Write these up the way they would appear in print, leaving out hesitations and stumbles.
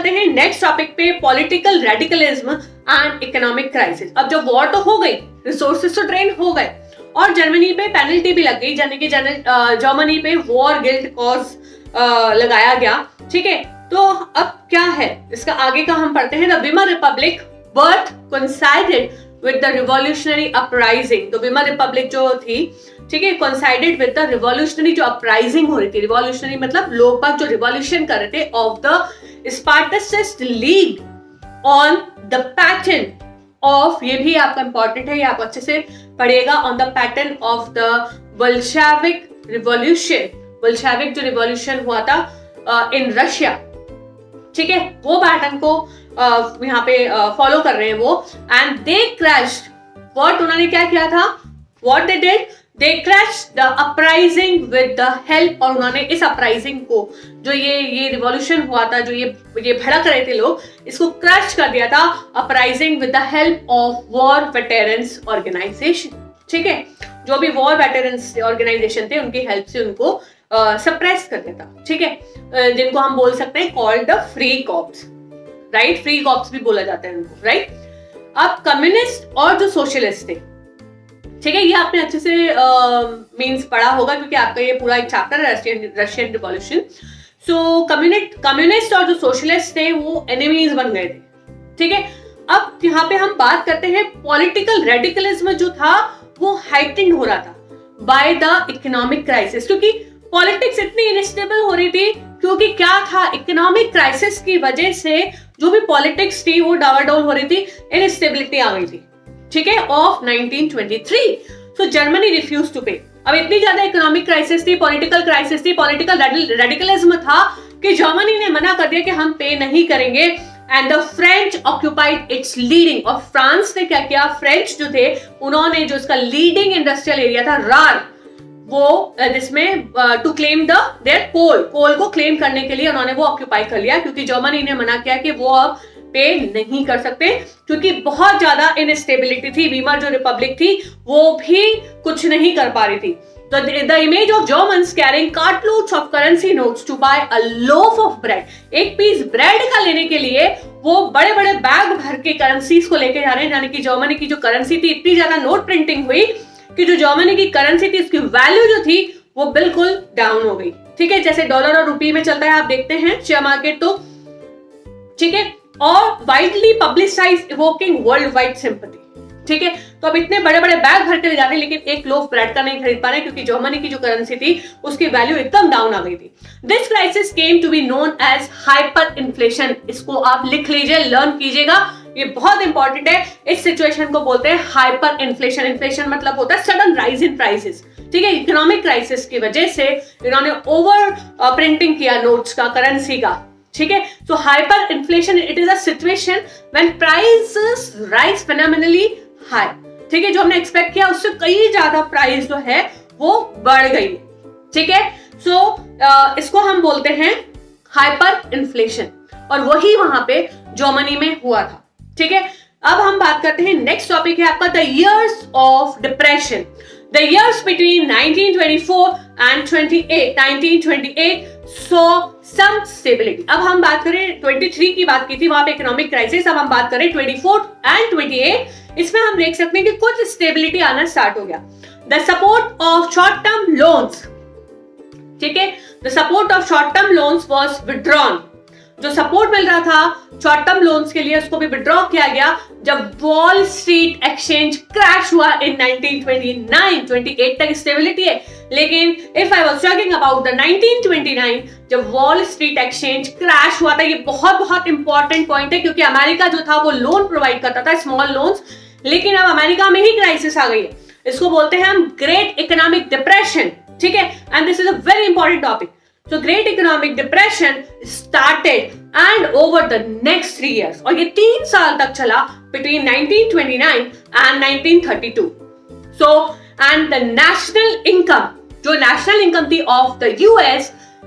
चलते हैं next topic पे, political radicalism and economic crisis. अब जब वॉर तो हो गई, रिसोर्सेज तो ड्रेन हो गए और जर्मनी पे पेनल्टी भी लग गई, यानी कि जर्मनी पे वॉर गिल्ट कॉज लगाया गया। ठीक है, तो अब क्या है इसका आगे का हम पढ़ते हैं। The Weimar Republic birth coincided with the revolutionary uprising. तो वीमर रिपब्लिक जो थी, ठीक है, कोइंसाइडेड विद द रिवॉल्यूशनरी जो अपराइजिंग हो रही थी, रिवॉल्यूशनरी मतलब लोग बाग जो रिवॉल्यूशन कर रहे थे, of the Spartacist League on the pattern of, ये भी आपका इंपॉर्टेंट है, ये आप अच्छे से पढ़िएगा, on the pattern of the Bolshevik revolution. Bolshevik जो रिवॉल्यूशन हुआ था इन रशिया, ठीक है, वो पैटर्न को यहाँ पे फॉलो कर रहे हैं वो। एंड दे क्रैश्ड व्हाट, उन्होंने क्या किया था, what they did, they crashed the uprising with the help, और उन्होंने इस अपराइजिंग को, जो ये रिवॉल्यूशन हुआ था, जो ये भड़क रहे थे लोग, इसको क्रश कर दिया था uprising with the help of war veterans organisation. ठीक है, जो भी वॉर वेटरन्स ऑर्गेनाइजेशन थे उनकी हेल्प से उनको सप्रेस कर देता। ठीक है, जिनको हम बोल सकते हैं called the free corps, right, free corps भी बोला जाता है उनको, राइट। अब कम्युनिस्ट और जो सोशलिस्ट थे, ठीक है, ये आपने अच्छे से मींस पढ़ा होगा क्योंकि आपका ये पूरा एक चैप्टर है रशियन रिवॉल्यूशन। सो कम्युनिस्ट और जो सोशलिस्ट थे वो एनिमीज बन गए थे। ठीक है, अब यहाँ पे हम बात करते हैं पॉलिटिकल रेडिकलिज्म जो था वो हाइटेंड हो रहा था बाय द इकोनॉमिक क्राइसिस, क्योंकि पॉलिटिक्स इतनी इनस्टेबल हो रही थी, क्योंकि क्या था, इकोनॉमिक क्राइसिस की वजह से जो भी पॉलिटिक्स थी वो डावाडोल हो रही थी, इनस्टेबिलिटी आ गई थी। ठीक है, of 1923। So Germany refuse to pay. अब इतनी ज्यादा इकोनॉमिक क्राइसिस थी, पॉलिटिकल क्राइसिस थी, पॉलिटिकल रेडिकलिज्म था कि जर्मनी ने मना कर दिया कि हम पे नहीं करेंगे। And the French occupied it's leading, और फ्रांस ने क्या किया, फ्रेंच जो थे उन्होंने जो इसका लीडिंग इंडस्ट्रियल एरिया था रार, वो जिसमें टू क्लेम देयर कोल को क्लेम करने के लिए उन्होंने वो ऑक्यूपाई कर लिया, क्योंकि जर्मनी ने मना किया कि वो अब पे नहीं कर सकते, क्योंकि बहुत ज्यादा इनस्टेबिलिटी थी। वीमर जो रिपब्लिक थी वो भी कुछ नहीं कर पा रही थी। तो the image of Germans carrying cartloads of currency notes to buy a loaf of bread, एक पीस ब्रेड का लेने के लिए वो बड़े बड़े बैग भर के करेंसीज को लेके जा रहे हैं, यानी कि जर्मनी की जो करेंसी थी, इतनी ज्यादा नोट प्रिंटिंग हुई कि जो जर्मनी की करेंसी थी उसकी वैल्यू जो थी वो बिल्कुल डाउन हो गई। ठीक है, जैसे डॉलर और रुपये में चलता है, आप देखते हैं शेयर मार्केट, तो ठीक है, और widely publicise evoking world wide sympathy. ठीक है, तो अब इतने बड़े बड़े बैग भर के ले जाते हैं, लेकिन एक लोफ ब्रेड का नहीं खरीद पा रहे, क्योंकि जर्मनी की जो करेंसी थी उसकी वैल्यू एकदम डाउन आ गई थी। This crisis came to be known as hyper inflation. इसको आप लिख लीजिए, लर्न कीजिएगा, ये बहुत इंपॉर्टेंट है। इस सिचुएशन को बोलते हैं हाइपर इन्फ्लेशन। इन्फ्लेशन मतलब होता है सडन राइज इन प्राइसेस। ठीक है, इकोनॉमिक क्राइसिस की वजह से इन्होंने ओवर प्रिंटिंग किया नोट्स का, करेंसी का। ठीक है, so hyperinflation it is a situation when prices rise phenomenally high. ठीक है, जो हमने एक्सपेक्ट किया उससे कई ज्यादा प्राइस जो है वो बढ़ गई। ठीक है, सो इसको हम बोलते हैं हाइपर इन्फ्लेशन, और वही वहां पे जर्मनी में हुआ था। ठीक है, अब हम बात करते हैं, नेक्स्ट टॉपिक है आपका the years of depression. The years between 1924 and 1928 so some stability. अब हम बात करें 23 की बात की थी, वहां पे इकोनॉमिक क्राइसिस। अब हम बात करें 24 एंड 28, इसमें हम देख सकते हैं कि कुछ स्टेबिलिटी आना स्टार्ट हो गया। The support of short term loans, ठीक है, the support of short term loans was withdrawn. जो सपोर्ट मिल रहा था शॉर्ट टर्म लोन्स के लिए उसको भी विथड्रॉ किया गया जब वॉल स्ट्रीट एक्सचेंज क्रैश हुआ इन 1929। 28 तक स्टेबिलिटी है, लेकिन if I was talking about the 1929 जब वॉल स्ट्रीट एक्सचेंज क्रैश हुआ था, ये बहुत बहुत इंपॉर्टेंट पॉइंट है, क्योंकि अमेरिका जो था वो लोन प्रोवाइड करता था, स्मॉल लोन्स, लेकिन अब अमेरिका में ही क्राइसिस आ गई है। इसको बोलते हैं हम ग्रेट इकोनॉमिक डिप्रेशन। ठीक है, and this is a very important topic. So Great Economic Depression started and over the next 3 years, और ये 3 साल तक चला between 1929 and 1932. So and the national income, जो national income थी of the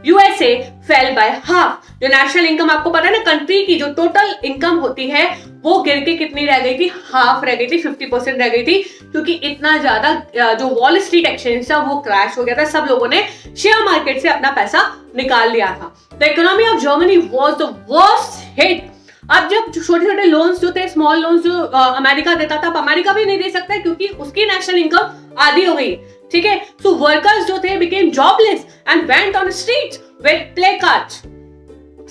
USA fell by half. जो national income आपको पता है ना, कंट्री की जो टोटल इनकम होती है वो गिर के कितनी रह गई थी, हाफ रह गई थी, 50% रह गई थी, क्योंकि इतना ज्यादा जो वॉल स्ट्रीट एक्सचेंज था वो क्रैश हो गया था, सब लोगों ने शेयर मार्केट से अपना पैसा निकाल लिया था। The economy of Germany was the worst hit. अब जब छोटे छोटे लोन्स जो थे, स्मॉल लोन्स जो अमेरिका देता था, अब अमेरिका भी नहीं दे सकता है क्योंकि उसकी नेशनल इनकम आधी हो गई, ठीक है। सो वर्कर्स जो थे became jobless and went on streets with placards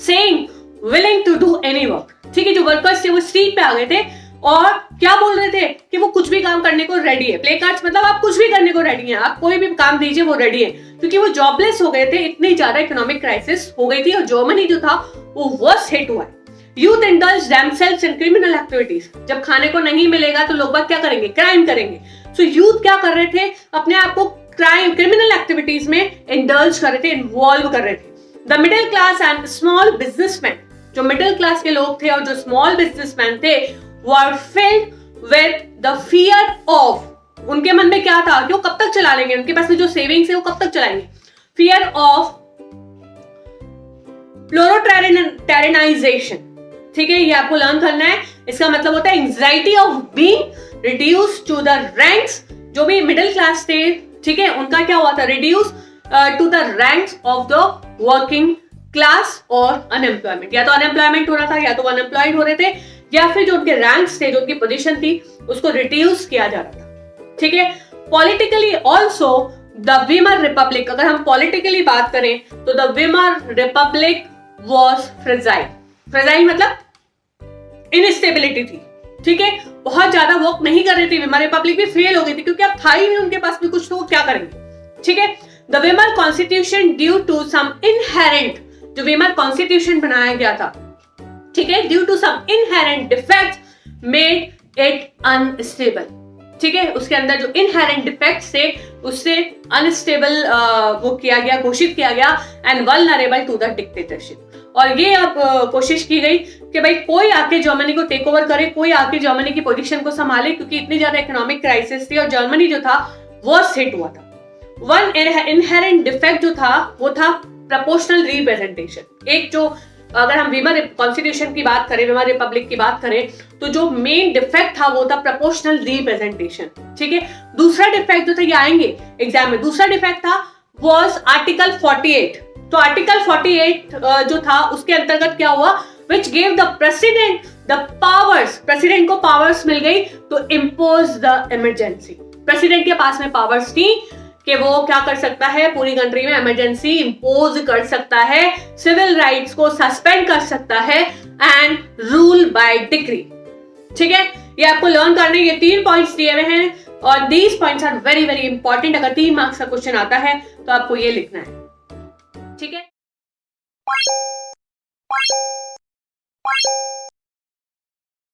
saying willing to do any work, ठीक है। जो वर्कर्स थे वो स्ट्रीट पे आ गए थे और क्या बोल रहे थे कि वो कुछ भी काम करने को रेडी है। प्ले कार्ड्स मतलब आप कुछ भी करने को रेडी हैं, आप कोई भी काम दीजिए वो रेडी है, क्योंकि वो जॉबलेस हो गए थे, इतनी ज्यादा इकोनॉमिक क्राइसिस हो गई थी और जर्मनी जो था वो वर्स्ट हिट हुआ है। Youth indulge themselves in criminal activities, जब खाने को नहीं मिलेगा तो लोग बाग क्या करेंगे, क्राइम करेंगे। सो यूथ क्या कर रहे थे, अपने आप को क्राइम क्रिमिनल एक्टिविटीज में इंडल्ज कर रहे थे, इन्वॉल्व कर रहे थे। The middle class and small businessman, जो मिडिल क्लास के लोग थे और जो स्मॉल बिजनेसमैन थे, were filled with the fear of, उनके मन में क्या था कि वो कब तक चला लेंगे, उनके पास में जो सेविंग्स है वो कब तक चलाएंगे। फियर ऑफ प्लोरोटेरिनाइजेशन, ठीक है, ये आपको लर्न करना है। इसका मतलब होता है anxiety of being reduce to the ranks. जो भी मिडिल क्लास थे, ठीक है, उनका क्या हुआ था, reduce to the ranks of the working class और अनएम्प्लॉयमेंट, या तो अनएम्प्लॉयमेंट हो रहा था या तो अनएम्प्लॉयड हो रहे थे, या फिर जो उनके रैंक्स थे, जो उनकी पोजीशन थी, उसको रिड्यूस किया जा रहा था, ठीक है। Politically also the Weimar Republic, अगर हम पॉलिटिकली बात करें तो the Weimar Republic was fragile. Fragile मतलब इनस्टेबिलिटी थी, ठीक है, बहुत ज्यादा वर्क नहीं कर रही थी। वीमर रिपब्लिक भी फेल हो गई थी क्योंकि अब था ही नहीं उनके पास भी कुछ, तो वो क्या करेंगे, ठीक है। The Weimar constitution due to some inherent, जो वीमर कॉन्स्टिट्यूशन बनाया गया था, ठीक है, due to some inherent defects made it unstable, ठीक है। उसके अंदर जो इनहेरेंट डिफेक्ट्स थे उससे अनस्टेबल वो किया गया, घोषित किया गया, and vulnerable to the dictatorship. और ये अब कोशिश की गई कि भाई कोई आके जर्मनी को टेक ओवर करे, कोई आके जर्मनी की पोजीशन को संभाले, क्योंकि इतनी ज्यादा इकोनॉमिक क्राइसिस थी और जर्मनी जो था वो हिट हुआ था। वन इनहेरेंट डिफेक्ट जो था वो था प्रोपोर्शनल रिप्रेजेंटेशन। एक जो, अगर हम वीमर कॉन्स्टिट्यूशन की बात करें, वीमर रिपब्लिक की बात करें, तो जो मेन डिफेक्ट था वो था प्रोपोर्शनल रिप्रेजेंटेशन, ठीक है। दूसरा डिफेक्ट जो था, ये आएंगे एग्जाम में, दूसरा डिफेक्ट था वाज आर्टिकल 48। तो आर्टिकल 48 जो था उसके अंतर्गत क्या हुआ, which gave the president the powers, president को पावर्स मिल गई तो इम्पोज द इमरजेंसी। प्रेसिडेंट के पास में पावर्स थी कि वो क्या कर सकता है, पूरी कंट्री में इमरजेंसी इंपोज कर सकता है, सिविल राइट्स को सस्पेंड कर सकता है, एंड रूल बाय डिक्री, ठीक है। ये आपको लर्न करने, ये 3 पॉइंट्स दिए हुए हैं और these points are very very important. अगर 3 मार्क्स का क्वेश्चन आता है तो आपको ये लिखना है, ठीक है।